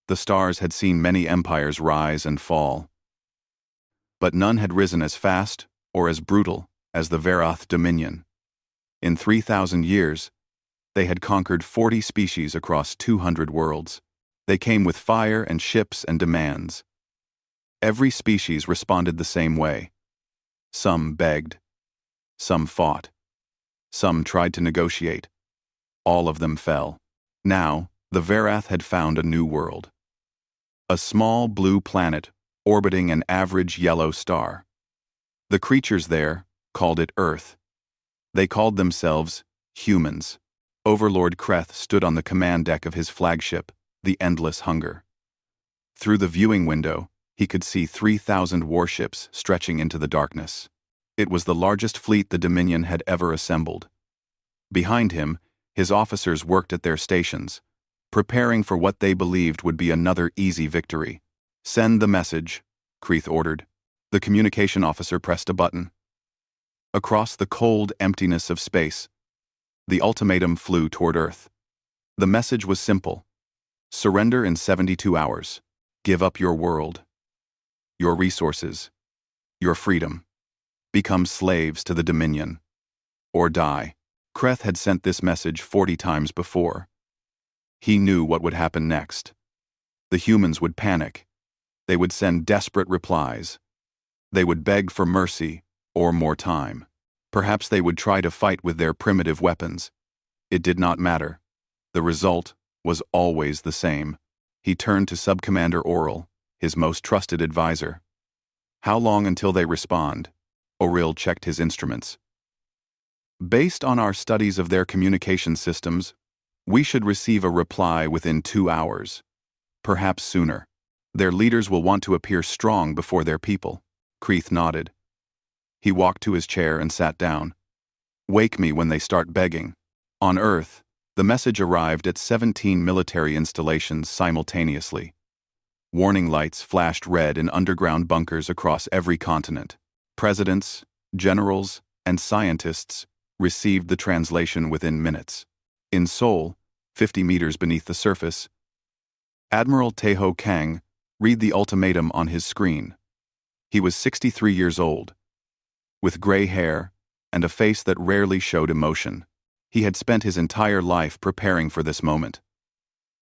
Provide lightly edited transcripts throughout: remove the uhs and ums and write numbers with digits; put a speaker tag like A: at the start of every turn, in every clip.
A: The stars had seen many empires rise and fall, but none had risen as fast or as brutal as the Varath Dominion. In 3,000 years, they had conquered 40 species across 200 worlds. They came with fire and ships and demands. Every species responded the same way. Some begged. Some fought. Some tried to negotiate. All of them fell. Now, the Varath had found a new world. A small blue planet orbiting an average yellow star. The creatures there called it Earth. They called themselves humans. Overlord Kreth stood on the command deck of his flagship, the Endless Hunger. Through the viewing window, he could see 3,000 warships stretching into the darkness. It was the largest fleet the Dominion had ever assembled. Behind him, his officers worked at their stations, preparing for what they believed would be another easy victory. "Send the message," Kreth ordered. The communication officer pressed a button. Across the cold emptiness of space, the ultimatum flew toward Earth. The message was simple. Surrender in 72 hours. Give up your world, your resources, your freedom. Become slaves to the Dominion. Or die. Kreth had sent this message 40 times before. He knew what would happen next. The humans would panic. They would send desperate replies. They would beg for mercy or more time. Perhaps they would try to fight with their primitive weapons. It did not matter. The result was always the same. He turned to Subcommander Oral, his most trusted advisor. "How long until they respond?" Oril checked his instruments. "Based on our studies of their communication systems, we should receive a reply within 2 hours. Perhaps sooner. Their leaders will want to appear strong before their people." Kreth nodded. He walked to his chair and sat down. "Wake me when they start begging." On Earth, the message arrived at 17 military installations simultaneously. Warning lights flashed red in underground bunkers across every continent. Presidents, generals, and scientists received the translation within minutes. In Seoul, 50 meters beneath the surface, Admiral Taeho Kang read the ultimatum on his screen. He was 63 years old, with gray hair and a face that rarely showed emotion. He had spent his entire life preparing for this moment.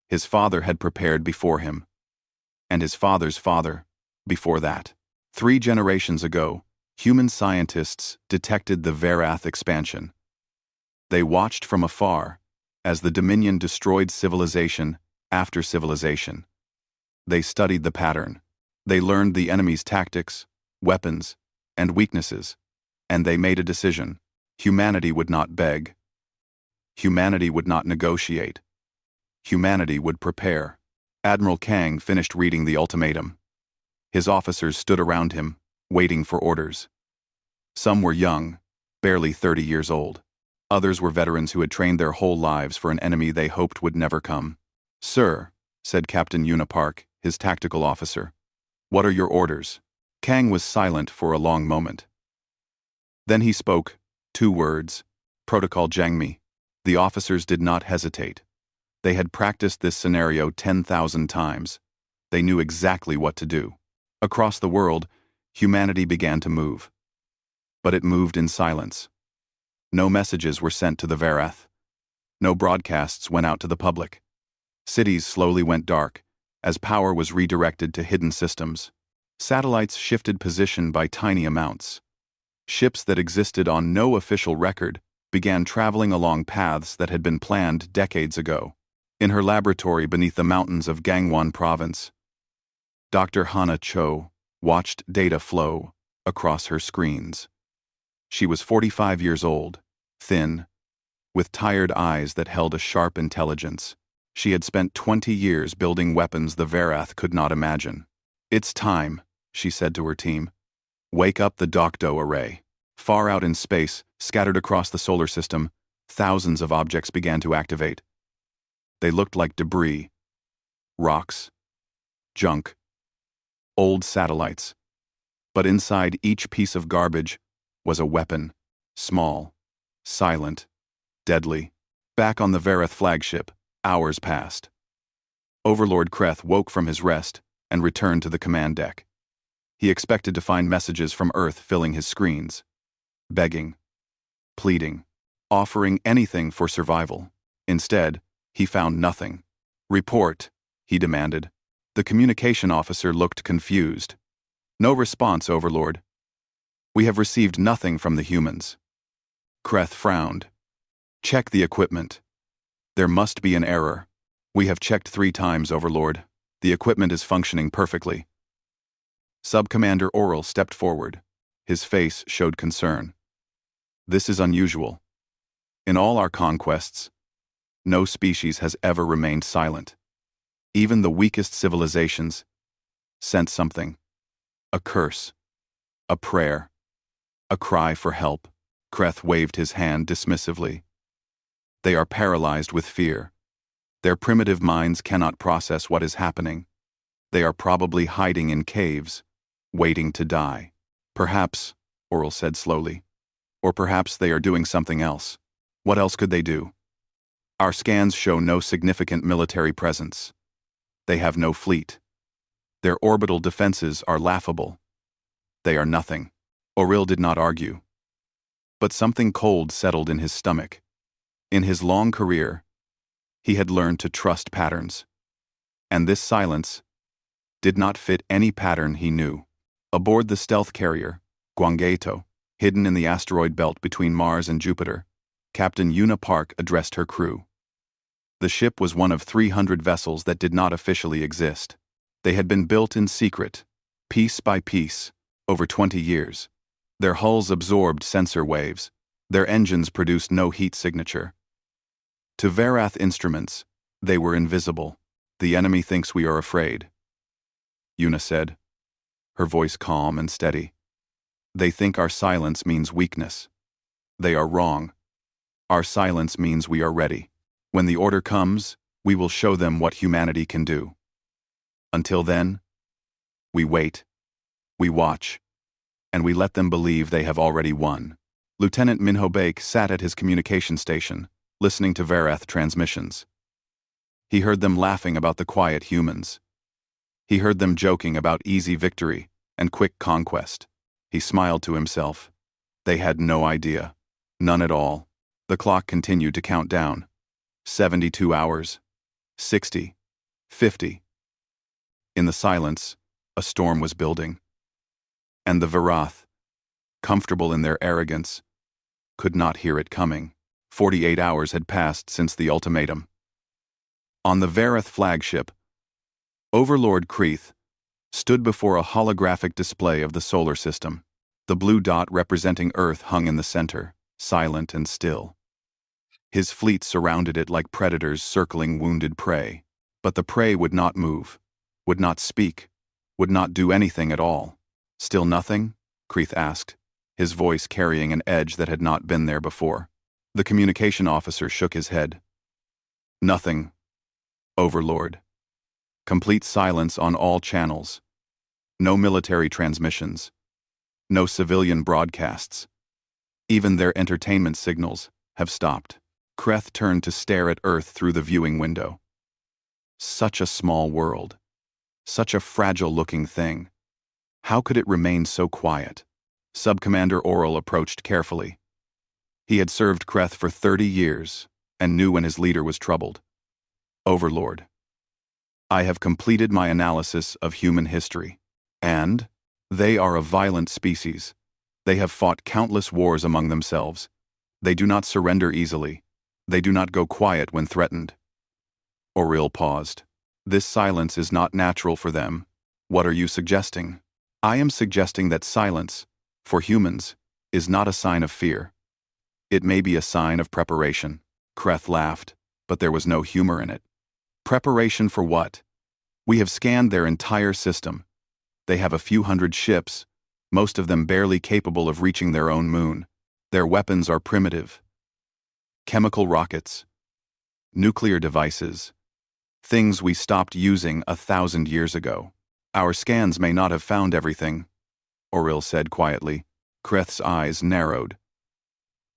A: His father had prepared before him, and his father's father before that. 3 generations ago, human scientists detected the Varath expansion. They watched from afar as the Dominion destroyed civilization after civilization. They studied the pattern. They learned the enemy's tactics, weapons, and weaknesses, and they made a decision. Humanity would not beg. Humanity would not negotiate. Humanity would prepare. Admiral Kang finished reading the ultimatum. His officers stood around him, waiting for orders. Some were young, barely 30 years old. Others were veterans who had trained their whole lives for an enemy they hoped would never come. "Sir," said Captain Yuna Park, his tactical officer, "what are your orders?" Kang was silent for a long moment. Then he spoke, 2 words, "Protocol Jangmi." The officers did not hesitate. They had practiced this scenario 10,000 times. They knew exactly what to do. Across the world, humanity began to move. But it moved in silence. No messages were sent to the Varath. No broadcasts went out to the public. Cities slowly went dark, as power was redirected to hidden systems. Satellites shifted position by tiny amounts. Ships that existed on no official record began traveling along paths that had been planned decades ago. In her laboratory beneath the mountains of Gangwon Province, Dr. Hana Cho watched data flow across her screens. She was 45 years old, thin, with tired eyes that held a sharp intelligence. She had spent 20 years building weapons the Varath could not imagine. "It's time," she said to her team. "Wake up the Dokdo array." Far out in space, scattered across the solar system, thousands of objects began to activate. They looked like debris, rocks, junk, old satellites. But inside each piece of garbage was a weapon, small, silent, deadly. Back on the Varath flagship, hours passed. Overlord Kreth woke from his rest and returned to the command deck. He expected to find messages from Earth filling his screens. Begging. Pleading. Offering anything for survival. Instead, he found nothing. "Report," he demanded. The communication officer looked confused. "No response, Overlord. We have received nothing from the humans." Kreth frowned. "Check the equipment. There must be an error. We have checked 3 times, Overlord. The equipment is functioning perfectly." Subcommander Oral stepped forward. His face showed concern. "This is unusual. In all our conquests, no species has ever remained silent. Even the weakest civilizations sent something. A curse. A prayer. A cry for help." Kreth waved his hand dismissively. "They are paralyzed with fear. Their primitive minds cannot process what is happening. They are probably hiding in caves, waiting to die. Perhaps," Oral said slowly, "or perhaps they are doing something else. What else could they do? Our scans show no significant military presence. They have no fleet. Their orbital defenses are laughable. They are nothing." Oril did not argue. But something cold settled in his stomach. In his long career, he had learned to trust patterns. And this silence did not fit any pattern he knew. Aboard the stealth carrier, Guangeto, hidden in the asteroid belt between Mars and Jupiter, Captain Yuna Park addressed her crew. The ship was one of 300 vessels that did not officially exist. They had been built in secret, piece by piece, over 20 years. Their hulls absorbed sensor waves. Their engines produced no heat signature. To Verath instruments, they were invisible. "The enemy thinks we are afraid," Yuna said, her voice calm and steady. "They think our silence means weakness. They are wrong. Our silence means we are ready. When the order comes, we will show them what humanity can do. Until then, we wait, we watch, and we let them believe they have already won." Lieutenant Minho Bake sat at his communication station, listening to Verath transmissions. He heard them laughing about the quiet humans. He heard them joking about easy victory and quick conquest. He smiled to himself. They had no idea. None at all. The clock continued to count down. 72 hours. 60. 50. In the silence, a storm was building. And the Verath, comfortable in their arrogance, could not hear it coming. 48 hours had passed since the ultimatum. On the Verath flagship, Overlord Kreeth stood before a holographic display of the solar system. The blue dot representing Earth hung in the center, silent and still. His fleet surrounded it like predators circling wounded prey. But the prey would not move, would not speak, would not do anything at all. "Still nothing?" Kreeth asked, his voice carrying an edge that had not been there before. The communication officer shook his head. "Nothing, Overlord. Complete silence on all channels. No military transmissions. No civilian broadcasts. Even their entertainment signals have stopped." Kreth turned to stare at Earth through the viewing window. Such a small world. Such a fragile-looking thing. How could it remain so quiet? Subcommander Oral approached carefully. He had served Kreth for 30 years and knew when his leader was troubled. "Overlord, I have completed my analysis of human history, and they are a violent species. They have fought countless wars among themselves. They do not surrender easily. They do not go quiet when threatened." Oril paused. "This silence is not natural for them. What are you suggesting?" "I am suggesting that silence, for humans, is not a sign of fear. It may be a sign of preparation." Kreth laughed, but there was no humor in it. "Preparation for what? We have scanned their entire system. They have a few hundred ships, most of them barely capable of reaching their own moon. Their weapons are primitive. Chemical rockets. Nuclear devices. Things we stopped using 1,000 years ago. Our scans may not have found everything," Oril said quietly. Kreth's eyes narrowed.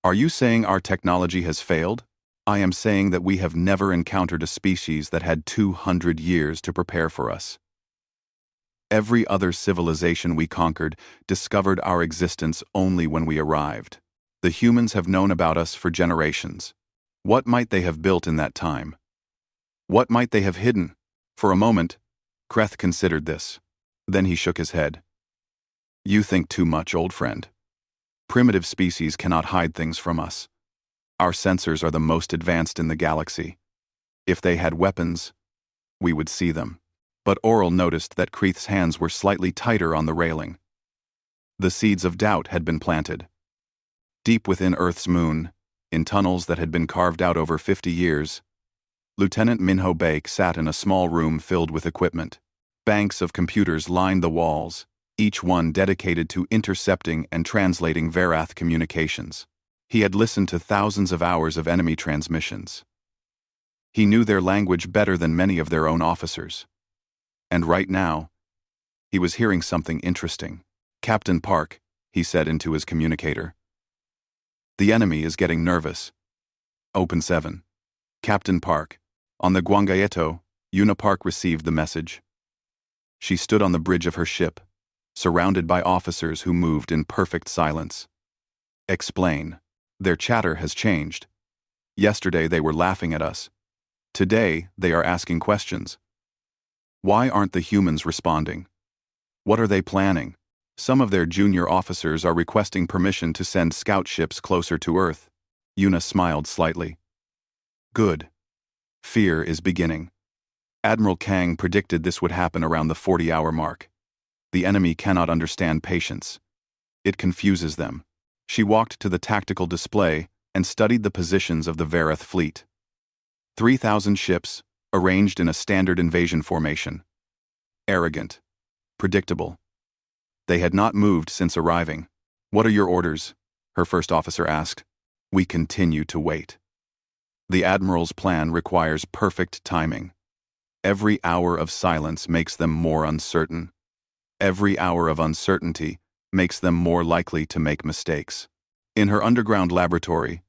A: "Are you saying our technology has failed?" I am saying that we have never encountered a species that had 200 years to prepare for us. Every other civilization we conquered discovered our existence only when we arrived. The humans have known about us for generations. What might they have built in that time? What might they have hidden? For a moment, Kreth considered this. Then he shook his head. You think too much, old friend. Primitive species cannot hide things from us. Our sensors are the most advanced in the galaxy. If they had weapons, we would see them. But Oral noticed that Kreth's hands were slightly tighter on the railing. The seeds of doubt had been planted. Deep within Earth's moon, in tunnels that had been carved out over 50 years, Lieutenant Minho Baek sat in a small room filled with equipment. Banks of computers lined the walls, each one dedicated to intercepting and translating Verath communications. He had listened to thousands of hours of enemy transmissions. He knew their language better than many of their own officers. And right now, he was hearing something interesting. Captain Park, he said into his communicator. The enemy is getting nervous. Open 7. Captain Park. On the Guangayeto, Yuna Park received the message. She stood on the bridge of her ship, surrounded by officers who moved in perfect silence. Explain. Their chatter has changed. Yesterday they were laughing at us. Today they are asking questions. Why aren't the humans responding? What are they planning? Some of their junior officers are requesting permission to send scout ships closer to Earth. Yuna smiled slightly. Good. Fear is beginning. Admiral Kang predicted this would happen around the 40-hour mark. The enemy cannot understand patience. It confuses them. She walked to the tactical display and studied the positions of the Verath fleet. 3,000 ships, arranged in a standard invasion formation. Arrogant. Predictable. They had not moved since arriving. What are your orders? Her first officer asked. We continue to wait. The Admiral's plan requires perfect timing. Every hour of silence makes them more uncertain. Every hour of uncertainty makes them more likely to make mistakes. In her underground laboratory,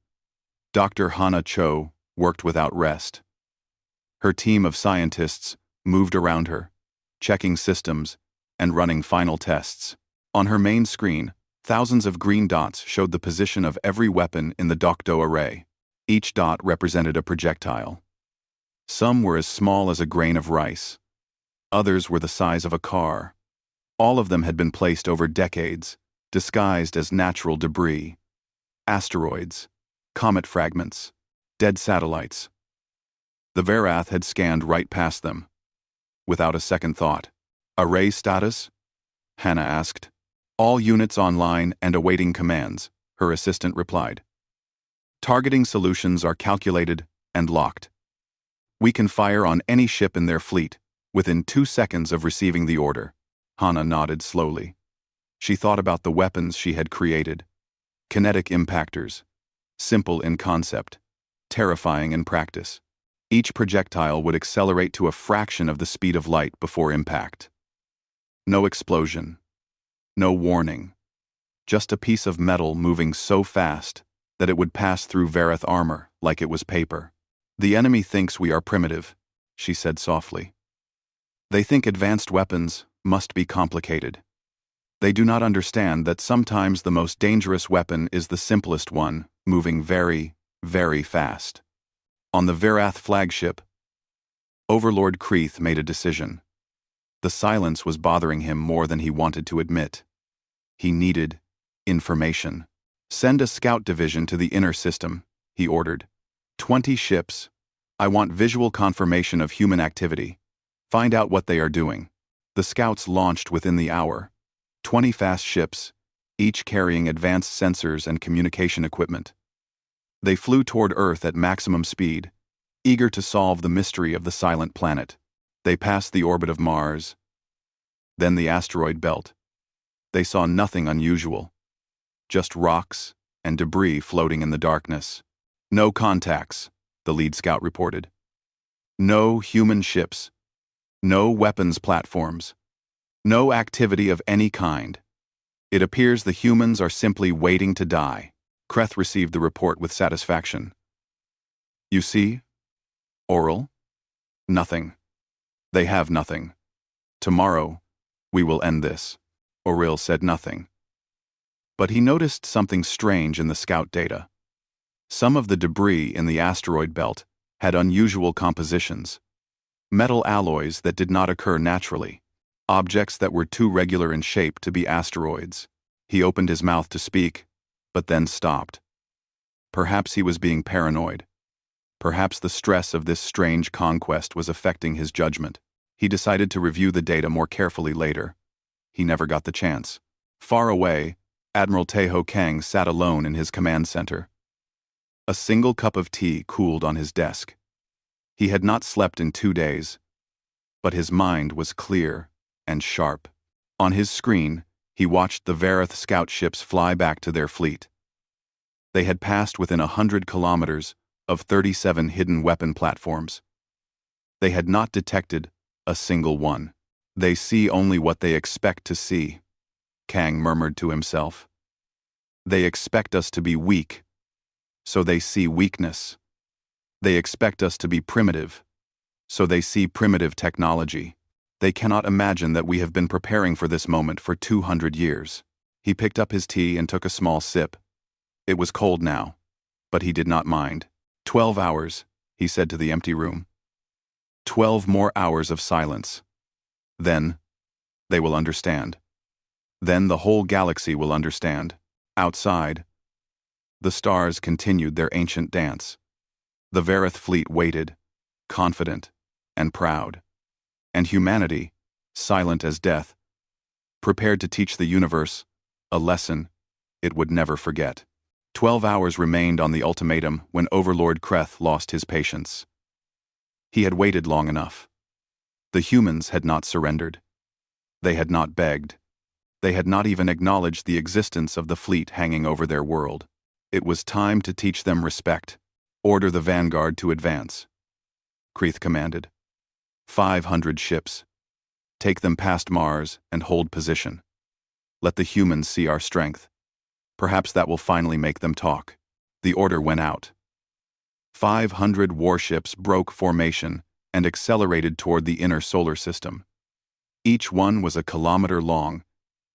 A: Dr. Hana Cho worked without rest. Her team of scientists moved around her, checking systems and running final tests. On her main screen, thousands of green dots showed the position of every weapon in the Dokdo array. Each dot represented a projectile. Some were as small as a grain of rice. Others were the size of a car. All of them had been placed over decades, disguised as natural debris. Asteroids, comet fragments, dead satellites. The Verath had scanned right past them, without a second thought. Array status? Hannah asked. All units online and awaiting commands, her assistant replied. Targeting solutions are calculated and locked. We can fire on any ship in their fleet within 2 seconds of receiving the order. Hannah nodded slowly. She thought about the weapons she had created. Kinetic impactors. Simple in concept, terrifying in practice. Each projectile would accelerate to a fraction of the speed of light before impact. No explosion. No warning. Just a piece of metal moving so fast that it would pass through Verath armor like it was paper. The enemy thinks we are primitive, she said softly. They think advanced weapons must be complicated. They do not understand that sometimes the most dangerous weapon is the simplest one, moving very, very fast. On the Verath flagship, Overlord Kreth made a decision. The silence was bothering him more than he wanted to admit. He needed information. Send a scout division to the inner system, he ordered. 20 ships. I want visual confirmation of human activity. Find out what they are doing. The scouts launched within the hour. 20 fast ships, each carrying advanced sensors and communication equipment. They flew toward Earth at maximum speed, eager to solve the mystery of the silent planet. They passed the orbit of Mars, then the asteroid belt. They saw nothing unusual, just rocks and debris floating in the darkness. No contacts, the lead scout reported. No human ships. No weapons platforms. No activity of any kind. It appears the humans are simply waiting to die. Kreth received the report with satisfaction. You see? Oral? Nothing. They have nothing. Tomorrow, we will end this. Auril said nothing. But he noticed something strange in the scout data. Some of the debris in the asteroid belt had unusual compositions. Metal alloys that did not occur naturally. Objects that were too regular in shape to be asteroids. He opened his mouth to speak, but then stopped. Perhaps he was being paranoid. Perhaps the stress of this strange conquest was affecting his judgment. He decided to review the data more carefully later. He never got the chance. Far away, Admiral Teho Kang sat alone in his command center. A single cup of tea cooled on his desk. He had not slept in 2 days, but his mind was clear and sharp. On his screen, he watched the Vareth scout ships fly back to their fleet. They had passed within 100 kilometers of 37 hidden weapon platforms. They had not detected a single one. They see only what they expect to see, Kang murmured to himself. They expect us to be weak, so they see weakness. They expect us to be primitive, so they see primitive technology. They cannot imagine that we have been preparing for this moment for 200 years. He picked up his tea and took a small sip. It was cold now, but he did not mind. 12 hours, he said to the empty room. 12 more hours of silence. Then, they will understand. Then the whole galaxy will understand. Outside, the stars continued their ancient dance. The Vareth fleet waited, confident and proud. And humanity, silent as death, prepared to teach the universe a lesson it would never forget. 12 hours remained on the ultimatum when Overlord Kreth lost his patience. He had waited long enough. The humans had not surrendered. They had not begged. They had not even acknowledged the existence of the fleet hanging over their world. It was time to teach them respect. Order the vanguard to advance, Kreth commanded. 500 ships. Take them past Mars and hold position. Let the humans see our strength. Perhaps that will finally make them talk. The order went out. 500 warships broke formation and accelerated toward the inner solar system. Each one was a kilometer long,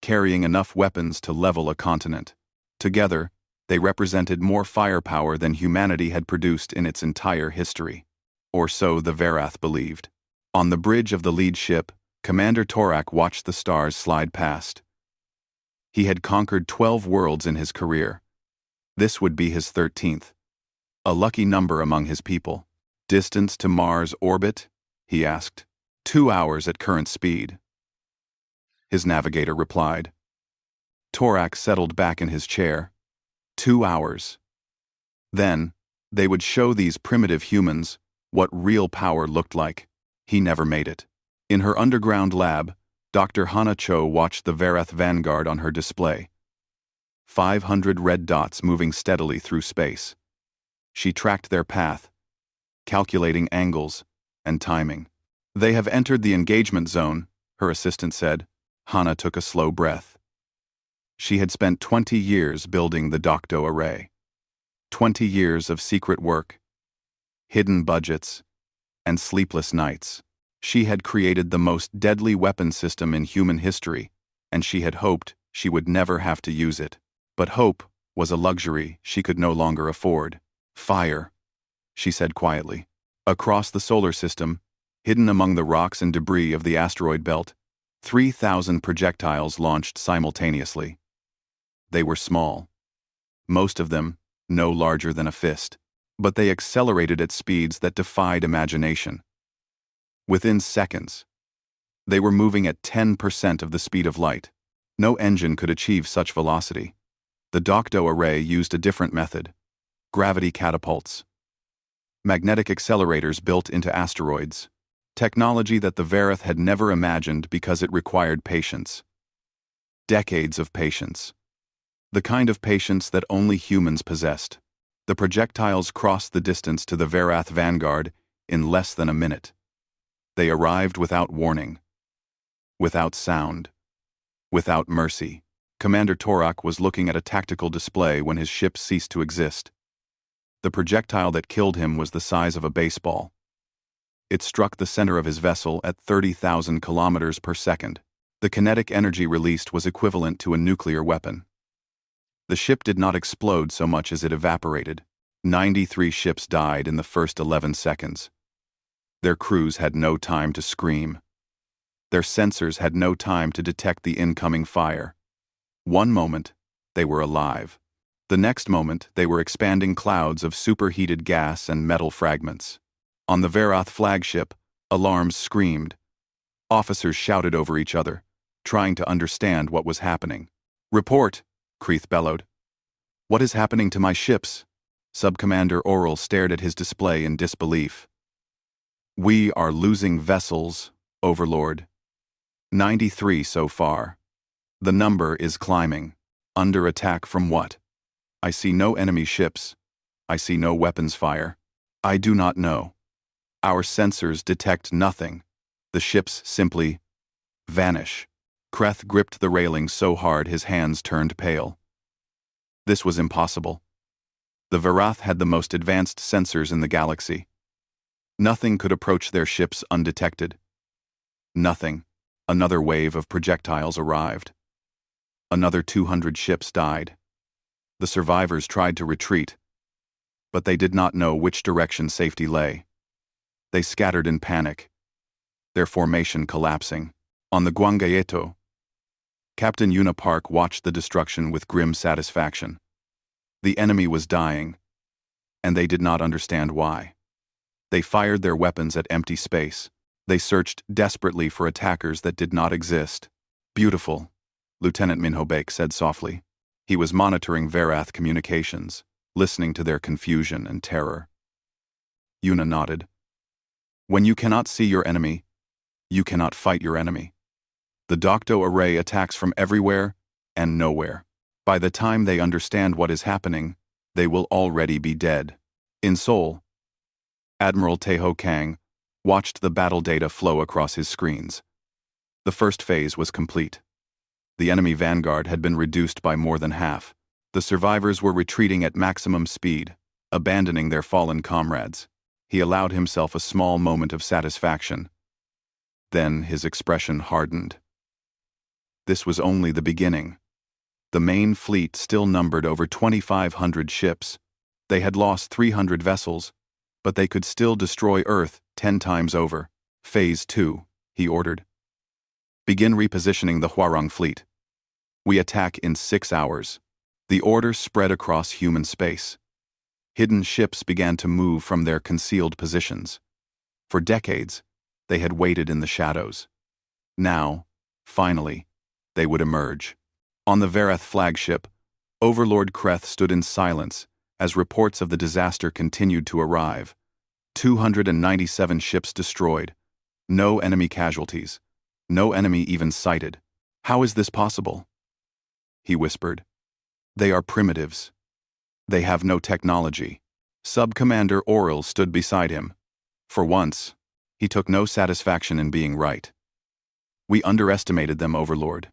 A: carrying enough weapons to level a continent. Together, they represented more firepower than humanity had produced in its entire history. Or so the Varath believed. On the bridge of the lead ship, Commander Torak watched the stars slide past. He had conquered 12 worlds in his career. This would be his 13th. A lucky number among his people. Distance to Mars' orbit? He asked. 2 hours at current speed. His navigator replied. Torak settled back in his chair. 2 hours. Then, they would show these primitive humans what real power looked like. He never made it. In her underground lab, Dr. Hana Cho watched the Vareth vanguard on her display. 500 red dots moving steadily through space. She tracked their path, calculating angles and timing. They have entered the engagement zone, her assistant said. Hana took a slow breath. She had spent 20 years building the Docto array. 20 years of secret work, hidden budgets, and sleepless nights. She had created the most deadly weapon system in human history, and she had hoped she would never have to use it. But hope was a luxury she could no longer afford. Fire, she said quietly. Across the solar system, hidden among the rocks and debris of the asteroid belt, 3,000 projectiles launched simultaneously. They were small. Most of them no larger than a fist. But they accelerated at speeds that defied imagination. Within seconds, they were moving at 10% of the speed of light. No engine could achieve such velocity. The Docto array used a different method. Gravity catapults. Magnetic accelerators built into asteroids. Technology that the Vareth had never imagined because it required patience. Decades of patience. The kind of patience that only humans possessed. The projectiles crossed the distance to the Varath vanguard in less than a minute. They arrived without warning, without sound, without mercy. Commander Torak was looking at a tactical display when his ship ceased to exist. The projectile that killed him was the size of a baseball. It struck the center of his vessel at 30,000 kilometers per second. The kinetic energy released was equivalent to a nuclear weapon. The ship did not explode so much as it evaporated. 93 ships died in the first 11 seconds. Their crews had no time to scream. Their sensors had no time to detect the incoming fire. One moment, they were alive. The next moment, they were expanding clouds of superheated gas and metal fragments. On the Verath flagship, alarms screamed. Officers shouted over each other, trying to understand what was happening. "Report," Kreith bellowed. "What is happening to my ships?" Subcommander Oral stared at his display in disbelief. "We are losing vessels, Overlord. 93 so far. The number is climbing. Under attack from what? I see no enemy ships. I see no weapons fire. I do not know. Our sensors detect nothing. The ships simply vanish." Kreth gripped the railing so hard his hands turned pale. This was impossible. The Verath had the most advanced sensors in the galaxy. Nothing could approach their ships undetected. Nothing. Another wave of projectiles arrived. Another 200 ships died. The survivors tried to retreat, but they did not know which direction safety lay. They scattered in panic, their formation collapsing. On the Guangayeto, Captain Yuna Park watched the destruction with grim satisfaction. The enemy was dying, and they did not understand why. They fired their weapons at empty space. They searched desperately for attackers that did not exist. "Beautiful," Lieutenant Minhobake said softly. He was monitoring Verath communications, listening to their confusion and terror. Yuna nodded. "When you cannot see your enemy, you cannot fight your enemy. The Docto array attacks from everywhere and nowhere. By the time they understand what is happening, they will already be dead." In Seoul, Admiral Taeho Kang watched the battle data flow across his screens. The first phase was complete. The enemy vanguard had been reduced by more than half. The survivors were retreating at maximum speed, abandoning their fallen comrades. He allowed himself a small moment of satisfaction. Then his expression hardened. This was only the beginning. The main fleet still numbered over 2,500 ships. They had lost 300 vessels, but they could still destroy Earth 10 times over. Phase 2, he ordered. "Begin repositioning the Hwarang fleet. We attack in 6 hours." The order spread across human space. Hidden ships began to move from their concealed positions. For decades, they had waited in the shadows. Now, finally, they would emerge. On the Verath flagship, Overlord Kreth stood in silence as reports of the disaster continued to arrive. 297 ships destroyed. No enemy casualties. No enemy even sighted. "How is this possible?" he whispered. "They are primitives. They have no technology." Sub-Commander Oral stood beside him. For once, he took no satisfaction in being right. "We underestimated them, Overlord.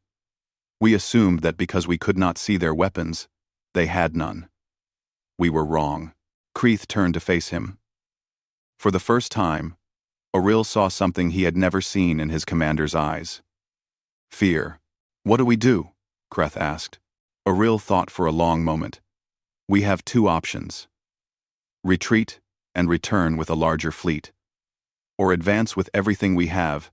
A: We assumed that because we could not see their weapons, they had none. We were wrong." Kreith turned to face him. For the first time, Oril saw something he had never seen in his commander's eyes. Fear. "What do we do?" Kreth asked. Oril thought for a long moment. "We have 2 options. Retreat and return with a larger fleet, or advance with everything we have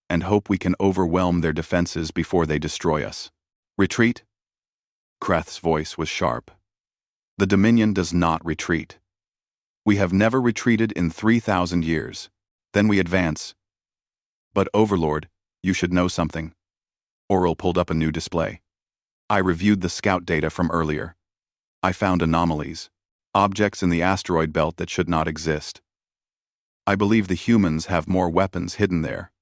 A: and hope we can overwhelm their defenses before they destroy us." "Retreat?" Kreth's voice was sharp. "The Dominion does not retreat. We have never retreated in 3,000 years. Then we advance." "But Overlord, you should know something." Oral pulled up a new display. "I reviewed the scout data from earlier. I found anomalies, objects in the asteroid belt that should not exist. I believe the humans have more weapons hidden there.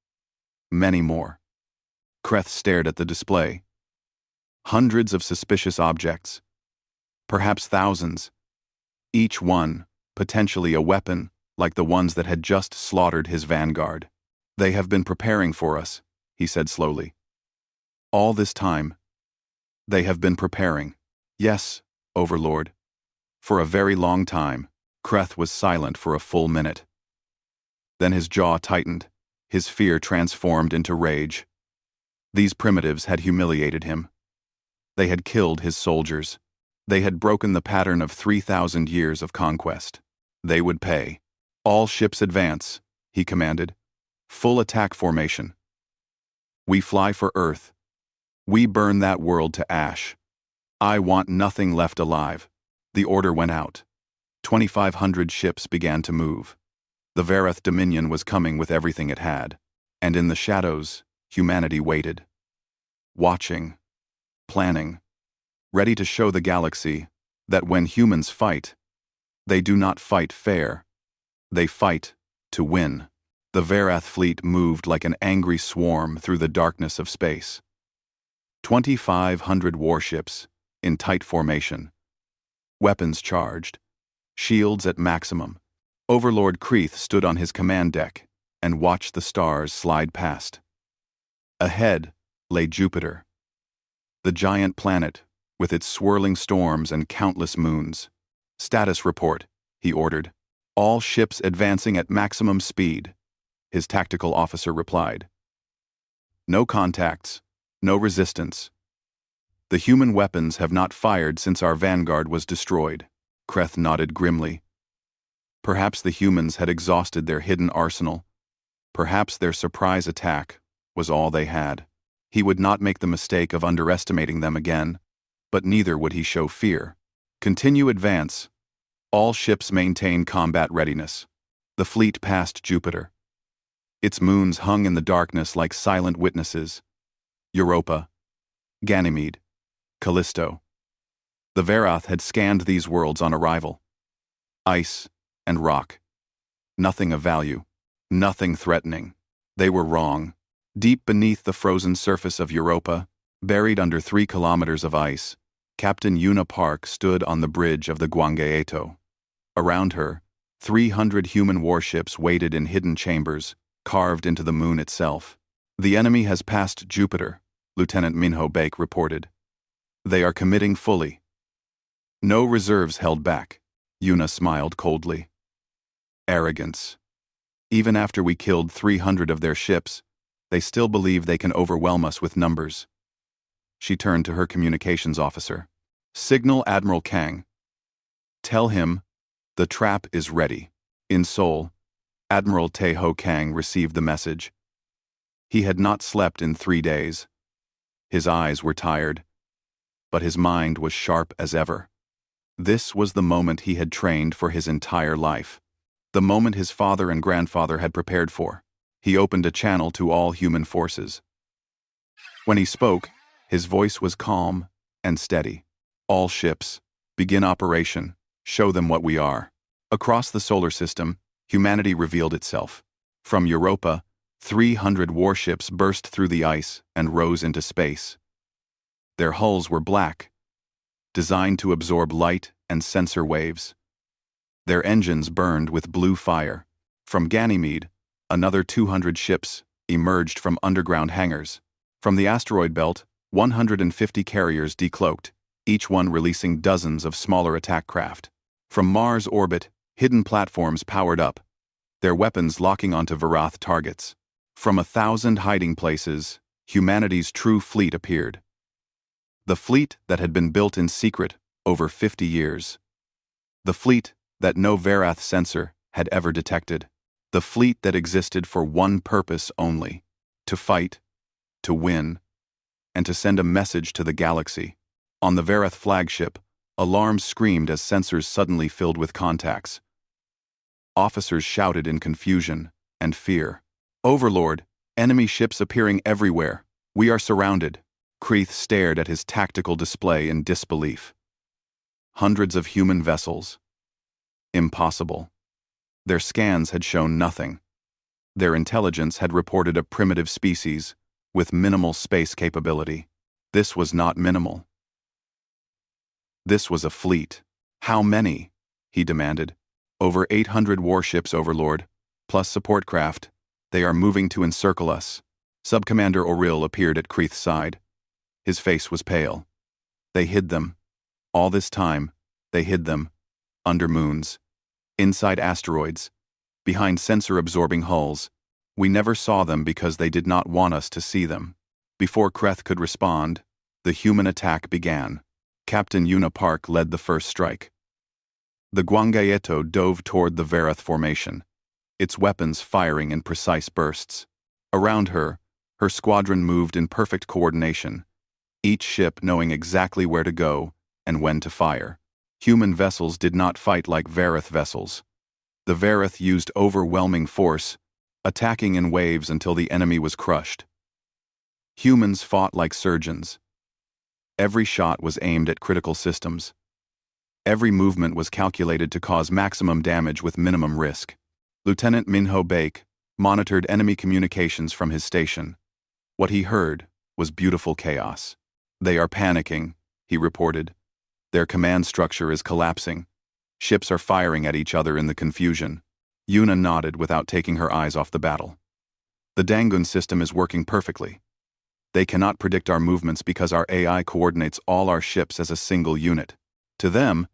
A: Many more." Kreth stared at the display. Hundreds of suspicious objects. Perhaps thousands. Each one, potentially a weapon, like the ones that had just slaughtered his vanguard. "They have been preparing for us," he said slowly. "All this time, they have been preparing." "Yes, Overlord. For a very long time, Kreth was silent for a full minute. Then his jaw tightened, his fear transformed into rage. These primitives had humiliated him. They had killed his soldiers. They had broken the pattern of 3,000 years of conquest. They would pay. All ships advance, he commanded. Full attack formation. We fly for Earth. We burn that world to ash. I want nothing left alive. The order went out. 2,500 ships began to move. The Varath Dominion was coming with everything it had, and in the shadows, humanity waited. Watching. Planning. Ready to show the galaxy that when humans fight, they do not fight fair. They fight to win. The Varath fleet moved like an angry swarm through the darkness of space. 2,500 warships, in tight formation. Weapons charged. Shields at maximum. Overlord Kreeth stood on his command deck and watched the stars slide past. Ahead lay Jupiter. The giant planet, with its swirling storms and countless moons. Status report, he ordered. All ships advancing at maximum speed, his tactical officer replied. No contacts, no resistance. The human weapons have not fired since our vanguard was destroyed, Kreth nodded grimly. Perhaps the humans had exhausted their hidden arsenal. Perhaps their surprise attack was all they had. He would not make the mistake of underestimating them again, but neither would he show fear. Continue advance. All ships maintain combat readiness. The fleet passed Jupiter. Its moons hung in the darkness like silent witnesses. Europa, Ganymede, Callisto. The Varath had scanned these worlds on arrival. Ice and rock. Nothing of value. Nothing threatening. They were wrong. Deep beneath the frozen surface of Europa, buried under 3 kilometers of ice, Captain Yuna Park stood on the bridge of the Guangaeto. Around her, 300 human warships waited in hidden chambers, carved into the moon itself. The enemy has passed Jupiter, Lieutenant Minho Bake reported. They are committing fully. No reserves held back, Yuna smiled coldly. Arrogance. Even after we killed 300 of their ships, they still believe they can overwhelm us with numbers. She turned to her communications officer. Signal Admiral Kang. Tell him, the trap is ready. In Seoul, Admiral Tae-ho Kang received the message. He had not slept in 3 days. His eyes were tired, but his mind was sharp as ever. This was the moment he had trained for his entire life. The moment his father and grandfather had prepared for. He opened a channel to all human forces. When he spoke, his voice was calm and steady. All ships, begin operation, show them what we are. Across the solar system, humanity revealed itself. From Europa, 300 warships burst through the ice and rose into space. Their hulls were black, designed to absorb light and sensor waves. Their engines burned with blue fire. From Ganymede, another 200 ships emerged from underground hangars. From the asteroid belt, 150 carriers decloaked, each one releasing dozens of smaller attack craft. From Mars orbit, hidden platforms powered up, their weapons locking onto Varath targets. From 1,000 hiding places, humanity's true fleet appeared. The fleet that had been built in secret over 50 years. The fleet that no Varath sensor had ever detected. The fleet that existed for one purpose only: to fight, to win, and to send a message to the galaxy. On the Varath flagship, alarms screamed as sensors suddenly filled with contacts. Officers shouted in confusion and fear. Overlord, enemy ships appearing everywhere. We are surrounded. Kreeth stared at his tactical display in disbelief. Hundreds of human vessels. Impossible. Their scans had shown nothing. Their intelligence had reported a primitive species with minimal space capability. This was not minimal. This was a fleet. How many? He demanded. Over 800 warships, Overlord, plus support craft. They are moving to encircle us. Subcommander Oril appeared at Kreeth's side. His face was pale. They hid them. All this time, they hid them, under moons, inside asteroids, behind sensor-absorbing hulls. We never saw them because they did not want us to see them. Before Kreth could respond, the human attack began. Captain Una Park led the first strike. The Guangayeto dove toward the Verath formation, its weapons firing in precise bursts. Around her, her squadron moved in perfect coordination, each ship knowing exactly where to go and when to fire. Human vessels did not fight like Verath vessels. The Verath used overwhelming force, attacking in waves until the enemy was crushed. Humans fought like surgeons. Every shot was aimed at critical systems. Every movement was calculated to cause maximum damage with minimum risk. Lieutenant Minho Baek monitored enemy communications from his station. What he heard was beautiful chaos. "They are panicking," he reported. "Their command structure is collapsing. Ships are firing at each other in the confusion." Una nodded without taking her eyes off the battle. "The Dangun system is working perfectly. They cannot predict our movements because our AI coordinates all our ships as a single unit. To them,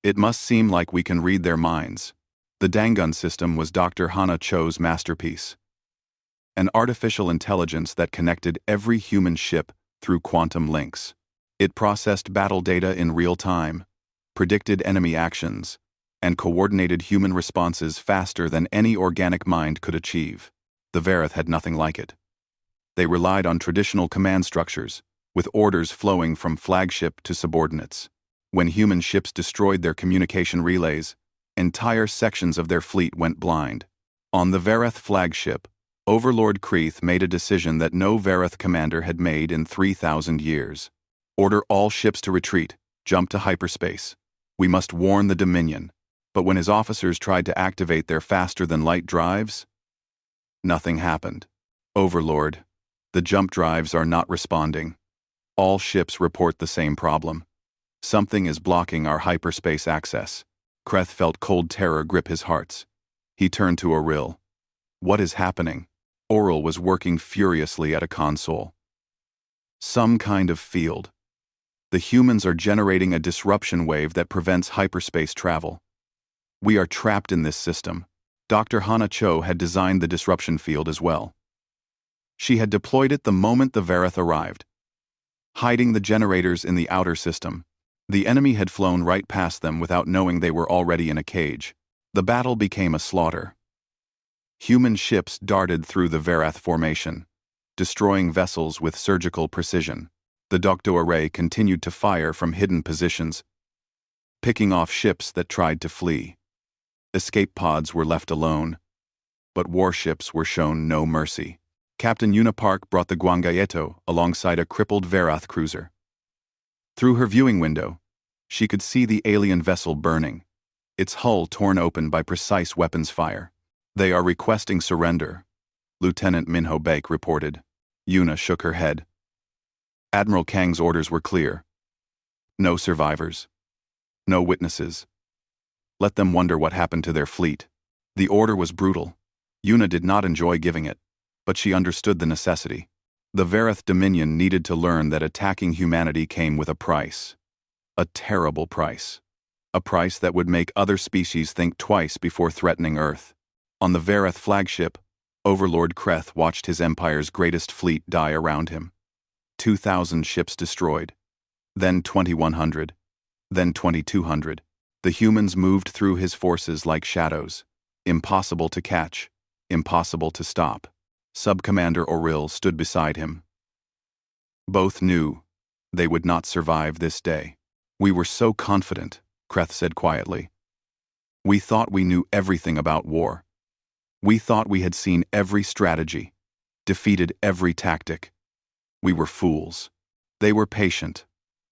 A: it must seem like we can read their minds." The Dangun system was Dr. Hana Cho's masterpiece. An artificial intelligence that connected every human ship through quantum links. It processed battle data in real time, predicted enemy actions, and coordinated human responses faster than any organic mind could achieve. The Verath had nothing like it. They relied on traditional command structures, with orders flowing from flagship to subordinates. When human ships destroyed their communication relays, entire sections of their fleet went blind. On the Verath flagship, Overlord Kreeth made a decision that no Verath commander had made in 3,000 years. "Order all ships to retreat, jump to hyperspace. We must warn the Dominion." But when his officers tried to activate their faster-than-light drives, nothing happened. "Overlord, the jump drives are not responding. All ships report the same problem. Something is blocking our hyperspace access." Kreth felt cold terror grip his hearts. He turned to Auril. "What is happening?" Auril was working furiously at a console. "Some kind of field. The humans are generating a disruption wave that prevents hyperspace travel. We are trapped in this system." Dr. Hana Cho had designed the disruption field as well. She had deployed it the moment the Verath arrived, hiding the generators in the outer system. The enemy had flown right past them without knowing they were already in a cage. The battle became a slaughter. Human ships darted through the Verath formation, destroying vessels with surgical precision. The Dokdo array continued to fire from hidden positions, picking off ships that tried to flee. Escape pods were left alone, but warships were shown no mercy. Captain Una Park brought the Guangayeto alongside a crippled Verath cruiser. Through her viewing window, she could see the alien vessel burning, its hull torn open by precise weapons fire. "They are requesting surrender," Lieutenant Minho Baek reported. Una shook her head. Admiral Kang's orders were clear. No survivors. No witnesses. Let them wonder what happened to their fleet. The order was brutal. Una did not enjoy giving it, but she understood the necessity. The Verath Dominion needed to learn that attacking humanity came with a price. A terrible price. A price that would make other species think twice before threatening Earth. On the Verath flagship, Overlord Kreth watched his empire's greatest fleet die around him. 2,000 ships destroyed. Then 2,100. Then 2,200. The humans moved through his forces like shadows. Impossible to catch. Impossible to stop. Sub-Commander Auril stood beside him. Both knew they would not survive this day. "We were so confident," Kreth said quietly. "We thought we knew everything about war. We thought we had seen every strategy, defeated every tactic. We were fools." "They were patient,"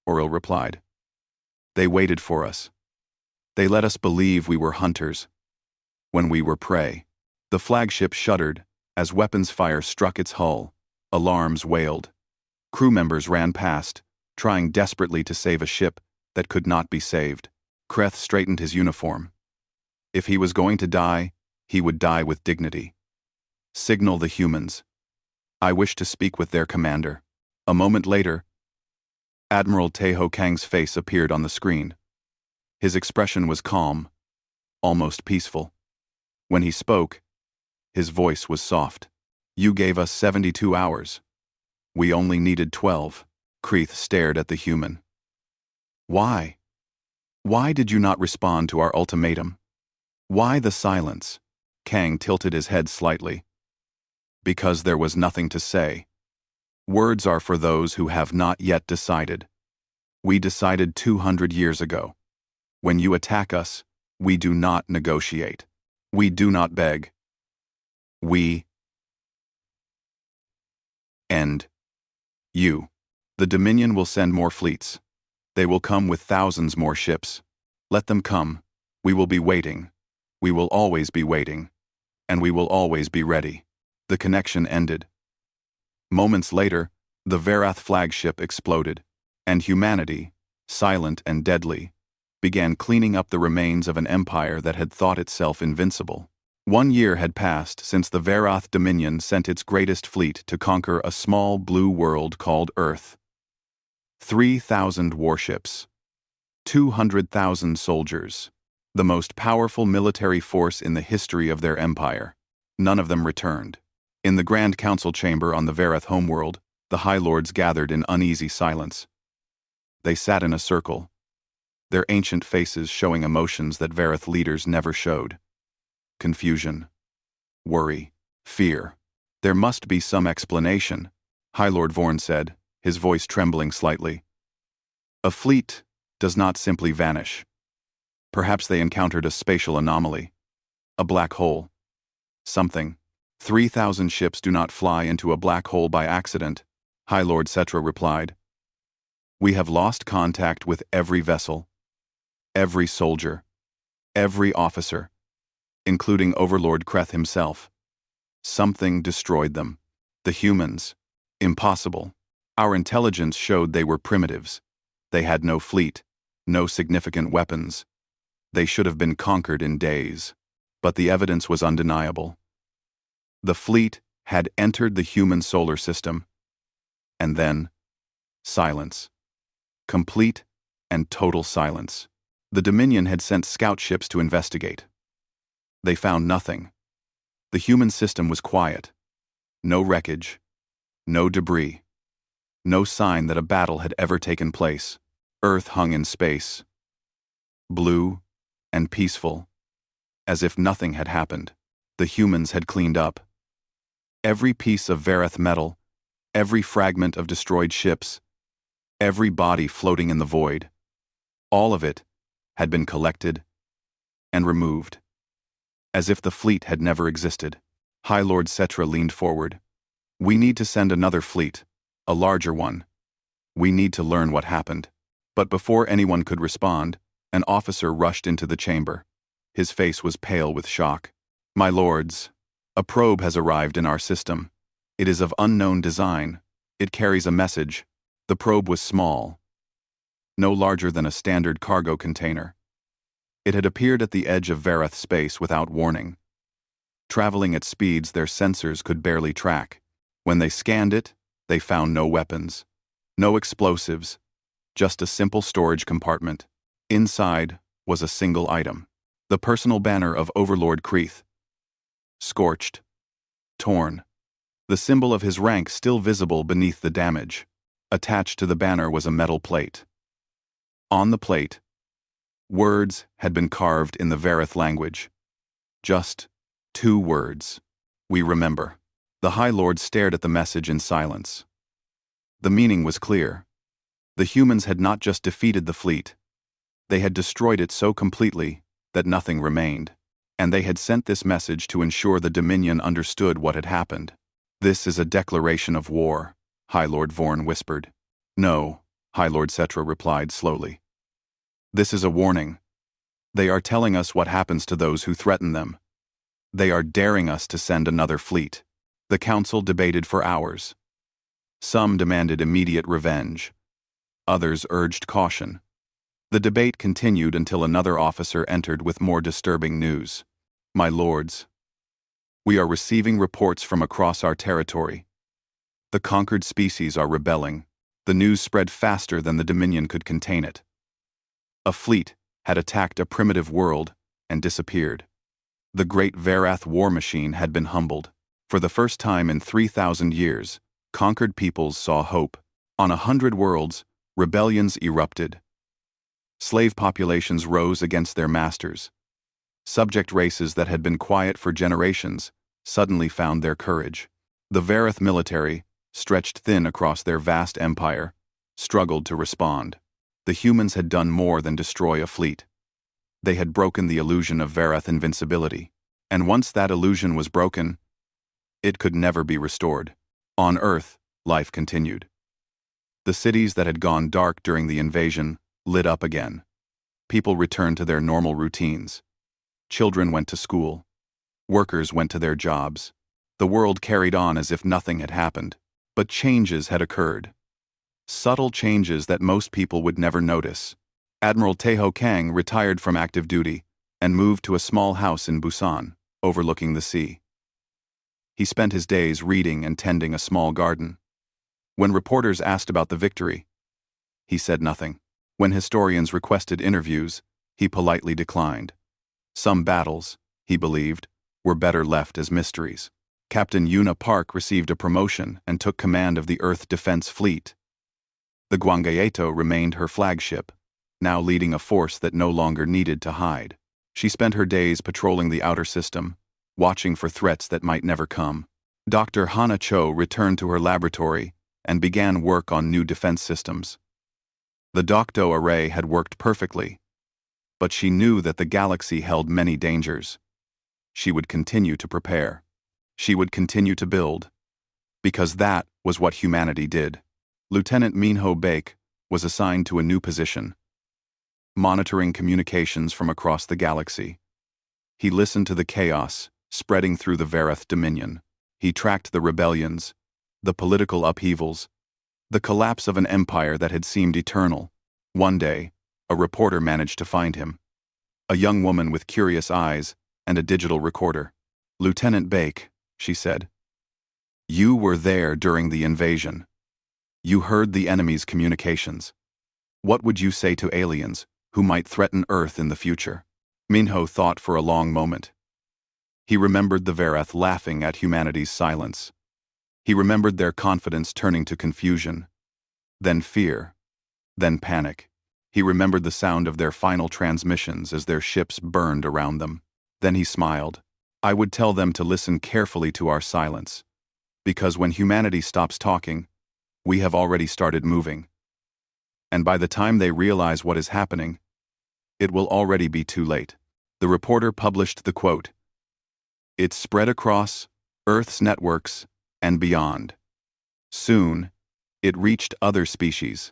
A: Auril replied. "They waited for us. They let us believe we were hunters when we were prey." The flagship shuddered as weapons fire struck its hull. Alarms wailed. Crew members ran past, trying desperately to save a ship that could not be saved. Kreth straightened his uniform. If he was going to die, he would die with dignity. "Signal the humans. I wish to speak with their commander." A moment later, Admiral Taeho Kang's face appeared on the screen. His expression was calm, almost peaceful. When he spoke, his voice was soft. You gave us 72 hours. We only needed 12. Kreeth stared at the human. Why? Why did you not respond to our ultimatum? Why the silence? Kang tilted his head slightly. Because there was nothing to say. Words are for those who have not yet decided. We decided 200 years ago. When you attack us, we do not negotiate. We do not beg. We end. You. The Dominion will send more fleets. They will come with thousands more ships. Let them come. We will be waiting. We will always be waiting. And we will always be ready. The connection ended. Moments later, the Verath flagship exploded, and humanity, silent and deadly, began cleaning up the remains of an empire that had thought itself invincible. 1 year had passed since the Verath Dominion sent its greatest fleet to conquer a small blue world called Earth. 3,000 warships. 200,000 soldiers. The most powerful military force in the history of their empire. None of them returned. In the Grand Council chamber on the Verath homeworld, the High Lords gathered in uneasy silence. They sat in a circle, their ancient faces showing emotions that Verath leaders never showed. Confusion, worry, fear. There must be some explanation, High Lord Vorn said, his voice trembling slightly. A fleet does not simply vanish. Perhaps they encountered a spatial anomaly. A black hole. Something. 3,000 ships do not fly into a black hole by accident, High Lord Cetra replied. We have lost contact with every vessel, every soldier, every officer, including Overlord Kreth himself. Something destroyed them. The humans. Impossible. Our intelligence showed they were primitives. They had no fleet, no significant weapons. They should have been conquered in days. But the evidence was undeniable. The fleet had entered the human solar system. And then, silence. Complete and total silence. The Dominion had sent scout ships to investigate. They found nothing. The human system was quiet. No wreckage. No debris. No sign that a battle had ever taken place. Earth hung in space. Blue and peaceful. As if nothing had happened. The humans had cleaned up. Every piece of Verath metal, every fragment of destroyed ships, every body floating in the void, all of it had been collected and removed. As if the fleet had never existed. High Lord Cetra leaned forward. We need to send another fleet, a larger one. We need to learn what happened. But before anyone could respond, an officer rushed into the chamber. His face was pale with shock. My lords, a probe has arrived in our system. It is of unknown design. It carries a message. The probe was small, no larger than a standard cargo container. It had appeared at the edge of Verath space without warning. Traveling at speeds their sensors could barely track. When they scanned it, they found no weapons, no explosives, just a simple storage compartment. Inside was a single item, the personal banner of Overlord Kreeth. Scorched, torn, the symbol of his rank still visible beneath the damage. Attached to the banner was a metal plate. On the plate, words had been carved in the Verath language. Just 2 words. We remember. The High Lord stared at the message in silence. The meaning was clear. The humans had not just defeated the fleet. They had destroyed it so completely that nothing remained. And they had sent this message to ensure the Dominion understood what had happened. This is a declaration of war, High Lord Vorn whispered. No, High Lord Cetra replied slowly. This is a warning. They are telling us what happens to those who threaten them. They are daring us to send another fleet. The council debated for hours. Some demanded immediate revenge. Others urged caution. The debate continued until another officer entered with more disturbing news. My lords, we are receiving reports from across our territory. The conquered species are rebelling. The news spread faster than the Dominion could contain it. A fleet had attacked a primitive world and disappeared. The great Verath war machine had been humbled. For the first time in 3,000 years, conquered peoples saw hope. On 100 worlds, rebellions erupted. Slave populations rose against their masters. Subject races that had been quiet for generations suddenly found their courage. The Verath military, stretched thin across their vast empire, struggled to respond. The humans had done more than destroy a fleet. They had broken the illusion of Verath invincibility, and once that illusion was broken, it could never be restored. On Earth, life continued. The cities that had gone dark during the invasion lit up again. People returned to their normal routines. Children went to school. Workers went to their jobs. The world carried on as if nothing had happened. But changes had occurred. Subtle changes that most people would never notice. Admiral Taeho Kang retired from active duty and moved to a small house in Busan, overlooking the sea. He spent his days reading and tending a small garden. When reporters asked about the victory, he said nothing. When historians requested interviews, he politely declined. Some battles, he believed, were better left as mysteries. Captain Yuna Park received a promotion and took command of the Earth Defense Fleet. The Gwangaeto remained her flagship, now leading a force that no longer needed to hide. She spent her days patrolling the outer system, watching for threats that might never come. Dr. Hana Cho returned to her laboratory and began work on new defense systems. The Dokdo array had worked perfectly, but she knew that the galaxy held many dangers. She would continue to prepare. She would continue to build, because that was what humanity did. Lieutenant Minho Baek was assigned to a new position, monitoring communications from across the galaxy. He listened to the chaos spreading through the Verath Dominion. He tracked the rebellions, the political upheavals, the collapse of an empire that had seemed eternal. One day, a reporter managed to find him. A young woman with curious eyes and a digital recorder. "Lieutenant Baek," she said, "you were there during the invasion. You heard the enemy's communications. What would you say to aliens who might threaten Earth in the future?" Minho thought for a long moment. He remembered the Verath laughing at humanity's silence. He remembered their confidence turning to confusion, then fear, then panic. He remembered the sound of their final transmissions as their ships burned around them. Then he smiled. "I would tell them to listen carefully to our silence, because when humanity stops talking, we have already started moving. And by the time they realize what is happening, it will already be too late." The reporter published the quote. It spread across Earth's networks and beyond. Soon, it reached other species,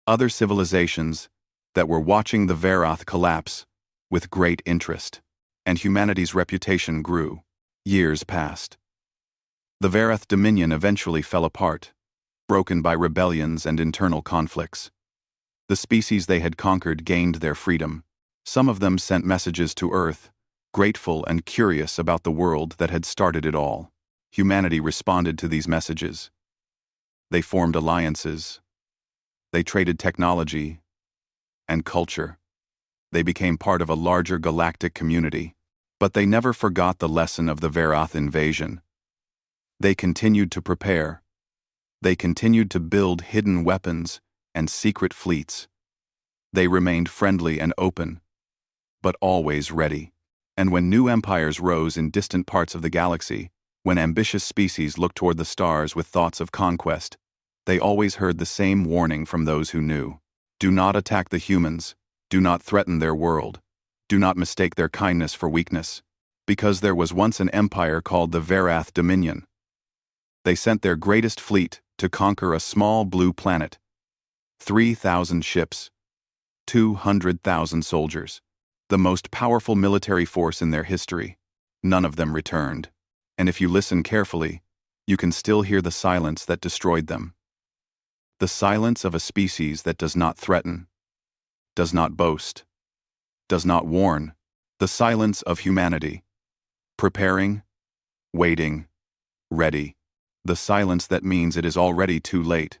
A: other civilizations that were watching the Verath collapse with great interest. And humanity's reputation grew. Years passed. The Verath Dominion eventually fell apart, broken by rebellions and internal conflicts. The species they had conquered gained their freedom. Some of them sent messages to Earth, grateful and curious about the world that had started it all. Humanity responded to these messages. They formed alliances. They traded technology and culture. They became part of a larger galactic community. But they never forgot the lesson of the Verath invasion. They continued to prepare. They continued to build hidden weapons and secret fleets. They remained friendly and open, but always ready. And when new empires rose in distant parts of the galaxy, when ambitious species looked toward the stars with thoughts of conquest, they always heard the same warning from those who knew. Do not attack the humans. Do not threaten their world. Do not mistake their kindness for weakness. Because there was once an empire called the Verath Dominion. They sent their greatest fleet to conquer a small blue planet. 3,000 ships. 200,000 soldiers. The most powerful military force in their history. None of them returned. And if you listen carefully, you can still hear the silence that destroyed them. The silence of a species that does not threaten, does not boast, does not warn. The silence of humanity. Preparing, waiting, ready. The silence that means it is already too late.